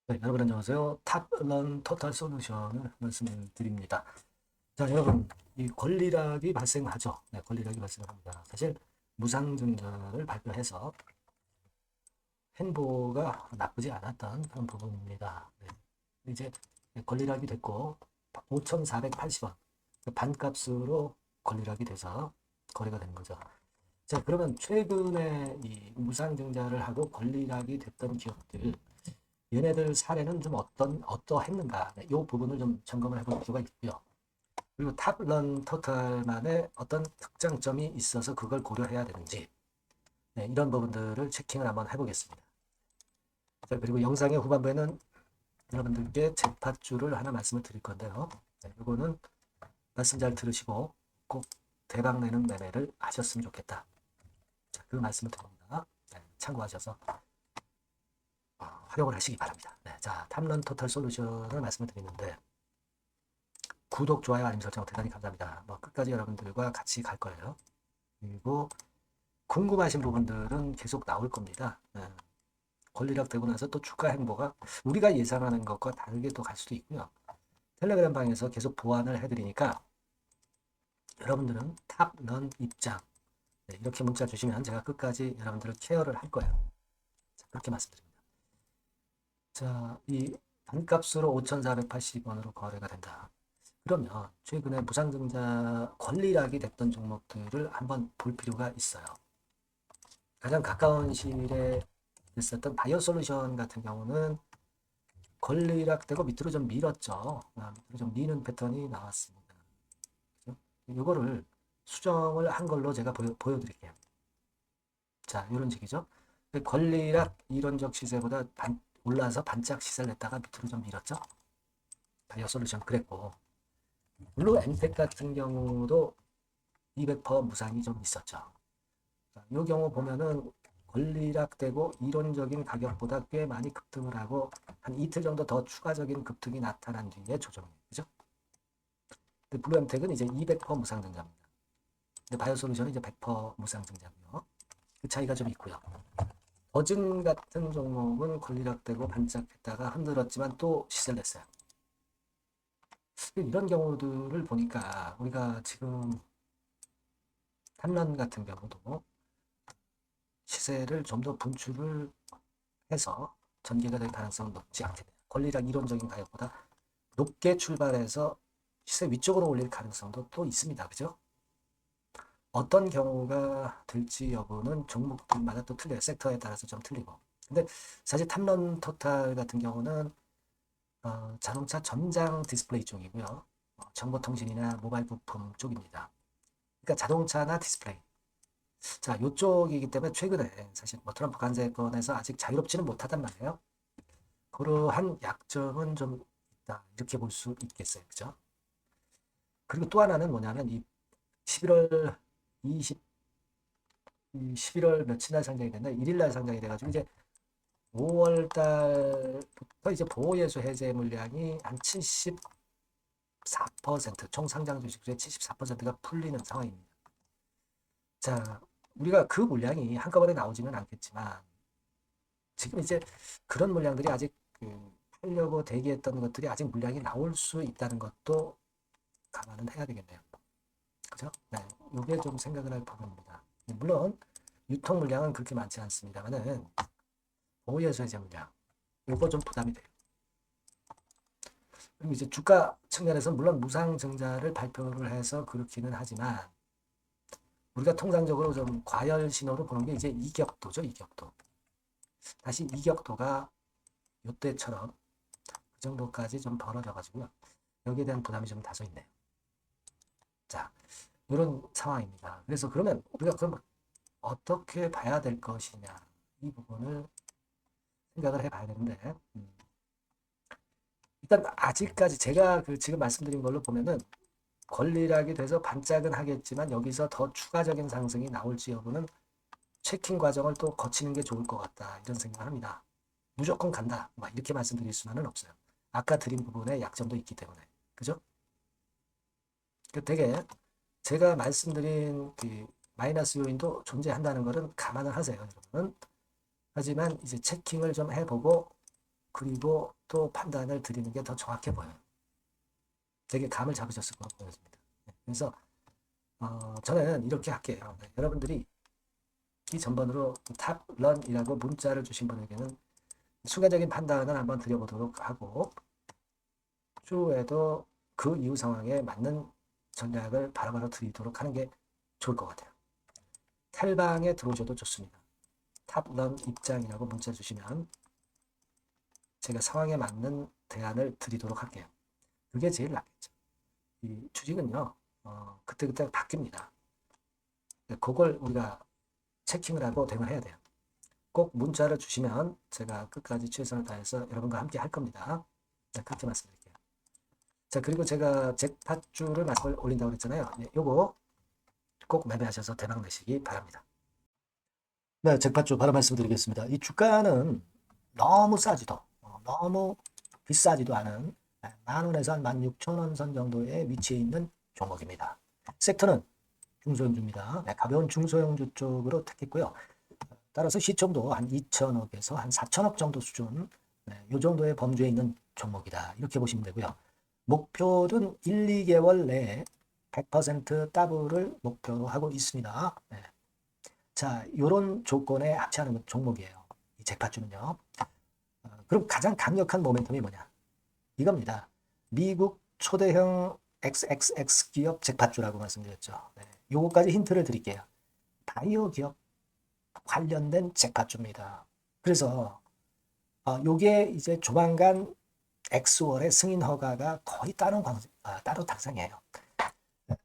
네, 여러분 안녕하세요. 탑런 토탈 솔루션을 말씀을 드립니다. 자, 여러분, 이 권리락이 발생하죠. 네, 권리락이 발생합니다. 사실 무상증자를 발표해서 행보가 나쁘지 않았던 그런 부분입니다. 네, 이제 권리락이 됐고 5,480원 반값으로 권리락이 돼서 거래가 되는 거죠. 자, 그러면 최근에 이 무상증자를 하고 권리락이 됐던 기업들 얘네들 사례는 좀 어떠했는가? 네, 이 부분을 좀 점검을 해볼 필요가 있고요. 그리고 탑런 토탈만의 어떤 특장점이 있어서 그걸 고려해야 되는지 네, 이런 부분들을 체킹을 한번 해보겠습니다. 자, 그리고 영상의 후반부에는 여러분들께 재팟주를 하나 말씀을 드릴 건데요. 네, 이거는 말씀 잘 들으시고 꼭 대박내는 매매를 하셨으면 좋겠다. 자, 그 말씀을 드립니다. 네, 참고하셔서 활용을 하시기 바랍니다. 네, 자, 탑런 토탈 솔루션을 말씀을 드리는데 구독, 좋아요, 알림 설정 대단히 감사합니다. 뭐 끝까지 여러분들과 같이 갈 거예요. 그리고 궁금하신 부분들은 계속 나올 겁니다. 권리락 되고 나서 또 추가 행보가 우리가 예상하는 것과 다르게 또 갈 수도 있고요. 텔레그램 방에서 계속 보완을 해드리니까 여러분들은 탑, 넌 입장 네, 이렇게 문자 주시면 제가 끝까지 여러분들을 케어를 할 거예요. 자, 그렇게 말씀드립니다. 자, 이 단값으로 5,480원으로 거래가 된다. 그러면 최근에 무상증자 권리락이 됐던 종목들을 한번 볼 필요가 있어요. 가장 가까운 시일에 있었던 바이오솔루션 같은 경우는 권리락되고 밑으로 좀 밀었죠. 밑으로 좀 미는 패턴이 나왔습니다. 그죠? 이거를 수정을 한 걸로 제가 보여드릴게요. 자, 이런 식이죠. 권리락 이론적 시세보다 올라서 반짝 시세를 냈다가 밑으로 좀 밀었죠. 바이오솔루션 그랬고 물론 엠텍 같은 경우도 200% 무상이 좀 있었죠. 이 경우 보면은 권리락되고 이론적인 가격보다 꽤 많이 급등을 하고 한 이틀 정도 더 추가적인 급등이 나타난 뒤에 조정이에요. 그죠? 근데 블루엠텍은 이제 200% 무상증자입니다. 근데 바이오솔루션은 이제 100% 무상증자고요. 그 차이가 좀 있고요. 버진 같은 종목은 권리락되고 반짝했다가 흔들었지만 또 시세를 냈어요. 이런 경우들을 보니까 우리가 지금 탐란 같은 경우도 시세를 좀 더 분출을 해서 전개가 될 가능성은 높지 않게 돼요. 권리락 이론적인 가격보다 높게 출발해서 시세 위쪽으로 올릴 가능성도 또 있습니다. 그죠? 어떤 경우가 될지 여부는 종목들마다 또 틀려요. 섹터에 따라서 좀 틀리고. 근데 사실 탐런 토탈 같은 경우는 자동차 전장 디스플레이 쪽이고요. 정보통신이나 모바일 부품 쪽입니다. 그러니까 자동차나 디스플레이. 자, 이쪽이기 때문에 최근에 사실 뭐 트럼프 관세권에서 아직 자유롭지는 못하단 말이에요. 그러한 약점은 좀 있다. 이렇게 볼 수 있겠어요. 그죠? 그리고 또 하나는 뭐냐면 이 11월 20, 11월 며칠 날 상장이 됐나? 1일 날 상장이 돼가지고 이제 5월 달부터 이제 보호예수 해제 물량이 한 74%, 총 상장 주식 중에 74%가 풀리는 상황입니다. 자, 우리가 그 물량이 한꺼번에 나오지는 않겠지만 지금 이제 그런 물량들이 아직 팔려고 대기했던 것들이 아직 물량이 나올 수 있다는 것도 감안은 해야 되겠네요. 그죠? 네, 이게 좀 생각을 할 부분입니다. 물론 유통 물량은 그렇게 많지 않습니다만은 보호예수 해제 물량 이거 좀 부담이 돼요. 그리고 이제 주가 측면에서 물론 무상증자를 발표를 해서 그렇기는 하지만 우리가 통상적으로 좀 과열 신호로 보는 게 이제 이격도죠, 이격도. 다시 이격도가 이때처럼 그 정도까지 좀 벌어져 가지고요. 여기에 대한 부담이 좀 다소 있네요. 자, 이런 상황입니다. 그래서 그러면 우리가 그럼 어떻게 봐야 될 것이냐 이 부분을 생각을 해봐야 되는데 일단 아직까지 제가 지금 말씀드린 걸로 보면은 권리락이 돼서 반짝은 하겠지만 여기서 더 추가적인 상승이 나올지 여부는 체킹 과정을 또 거치는 게 좋을 것 같다 이런 생각을 합니다. 무조건 간다 막 이렇게 말씀드릴 수는 없어요. 아까 드린 부분에 약점도 있기 때문에 그죠? 되게 제가 말씀드린 그 마이너스 요인도 존재한다는 것은 감안을 하세요, 여러분. 하지만 이제 체킹을 좀 해보고 그리고 또 판단을 드리는 게 더 정확해 보여요. 되게 감을 잡으셨을 거로 보여집니다. 그래서 저는 이렇게 할게요. 여러분들이 이 전번으로 탑런이라고 문자를 주신 분에게는 순간적인 판단을 한번 드려보도록 하고 추후에도 그 이후 상황에 맞는 전략을 바로바로 드리도록 하는 게 좋을 것 같아요. 텔방에 들어오셔도 좋습니다. 탑런 입장이라고 문자 주시면 제가 상황에 맞는 대안을 드리도록 할게요. 그게 제일 낫겠죠. 이 주식은요, 그때그때 바뀝니다. 그걸 우리가 체킹을 하고 대응을 해야 돼요. 꼭 문자를 주시면 제가 끝까지 최선을 다해서 여러분과 함께 할 겁니다. 자, 그렇게 말씀드릴게요. 자, 그리고 제가 잭팟주를 말씀을 올린다고 그랬잖아요. 네, 요거 꼭 매매하셔서 대박 내시기 바랍니다. 네, 잭팟주 바로 말씀드리겠습니다. 이 주가는 너무 싸지도 너무 비싸지도 않은 10,000원에서 한 16,000원 선 정도의 위치에 있는 종목입니다. 섹터는 중소형주입니다. 네, 가벼운 중소형주 쪽으로 택했고요. 따라서 시총도 한 2천억에서 한 4천억 정도 수준, 이 정도의 범주에 있는 종목이다. 이렇게 보시면 되고요. 목표는 1, 2개월 내에 100% 더블을 목표로 하고 있습니다. 네. 자, 이런 조건에 합치하는 종목이에요. 이 잭팟주는요. 그럼 가장 강력한 모멘텀이 뭐냐? 이겁니다. 미국 초대형 XXX 기업 잭팟주라고 말씀드렸죠. 네. 요거까지 힌트를 드릴게요. 바이오 기업 관련된 잭팟주입니다. 그래서 요게 이제 조만간 엑스월의 승인 허가가 거의 따로 당상이에요.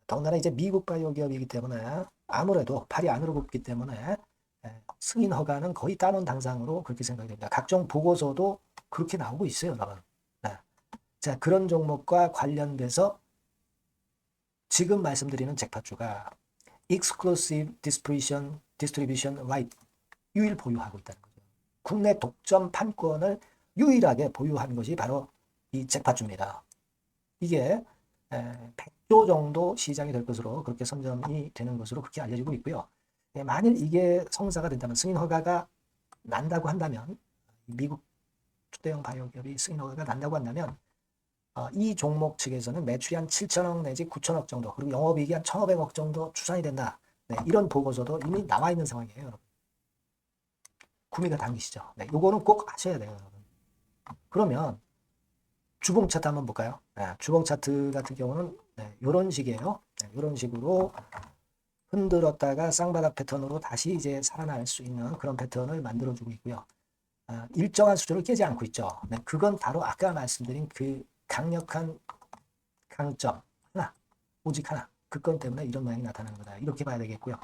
더군다나 이제 미국 바이오 기업이기 때문에 아무래도 팔이 안으로 굽기 때문에 승인 허가는 거의 따놓은 당상으로 그렇게 생각이 됩니다. 각종 보고서도 그렇게 나오고 있어요, 여러분. 네. 자, 그런 종목과 관련돼서 지금 말씀드리는 잭팟주가 Exclusive Distribution Right 유일 보유하고 있다는 거죠. 국내 독점 판권을 유일하게 보유한 것이 바로 이 잭팟주입니다. 이게 100조 정도 시장이 될 것으로 그렇게 선점이 되는 것으로 그렇게 알려지고 있고요. 만일 이게 성사가 된다면 승인 허가가 난다고 한다면 미국 초대형 바이오 기업이 승인 허가가 난다고 한다면 이 종목 측에서는 매출이 한 7천억 내지 9천억 정도 그리고 영업이익이 한 1,500억 정도 추산이 된다. 네, 이런 보고서도 이미 나와 있는 상황이에요, 여러분. 구미가 당기시죠. 네, 요거는 꼭 하셔야 돼요, 여러분. 그러면 주봉 차트 한번 볼까요? 네, 주봉 차트 같은 경우는 이런 식이에요. 이런 식으로 흔들었다가 쌍바닥 패턴으로 다시 이제 살아날 수 있는 그런 패턴을 만들어주고 있고요. 일정한 수준을 깨지 않고 있죠. 네, 그건 바로 아까 말씀드린 그 강력한 강점 하나, 오직 하나. 그 건 때문에 이런 모양이 나타나는 거다. 이렇게 봐야 되겠고요.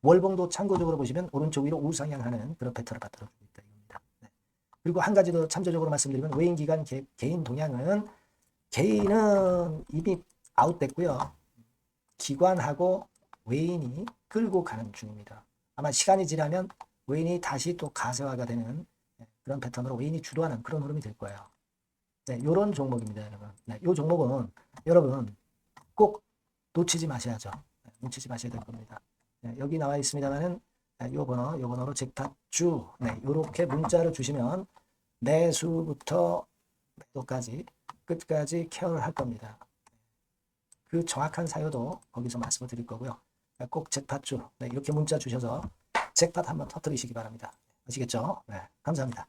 월봉도 참고적으로 보시면 오른쪽 위로 우상향하는 그런 패턴을 만들어주고 있다. 이겁니다. 네. 그리고 한 가지 더 참조적으로 말씀드리면 외인 기관 개인 동향은 개인은 이미 아웃됐고요. 기관하고 외인이 끌고 가는 중입니다. 아마 시간이 지나면 외인이 다시 또 가세화가 되는 그런 패턴으로 외인이 주도하는 그런 흐름이 될 거예요. 네, 이런 종목입니다, 여러분. 네, 이 종목은 여러분 꼭 놓치지 마셔야죠. 네, 놓치지 마셔야 될 겁니다. 네, 여기 나와 있습니다만은 요 번호로 잭팟주 요렇게 문자를 주시면 매수부터 매도까지 끝까지 케어를 할 겁니다. 그 정확한 사유도 거기서 말씀을 드릴 거고요. 꼭 잭팟주 이렇게 문자 주셔서 잭팟 한번 터뜨리시기 바랍니다. 아시겠죠? 네, 감사합니다.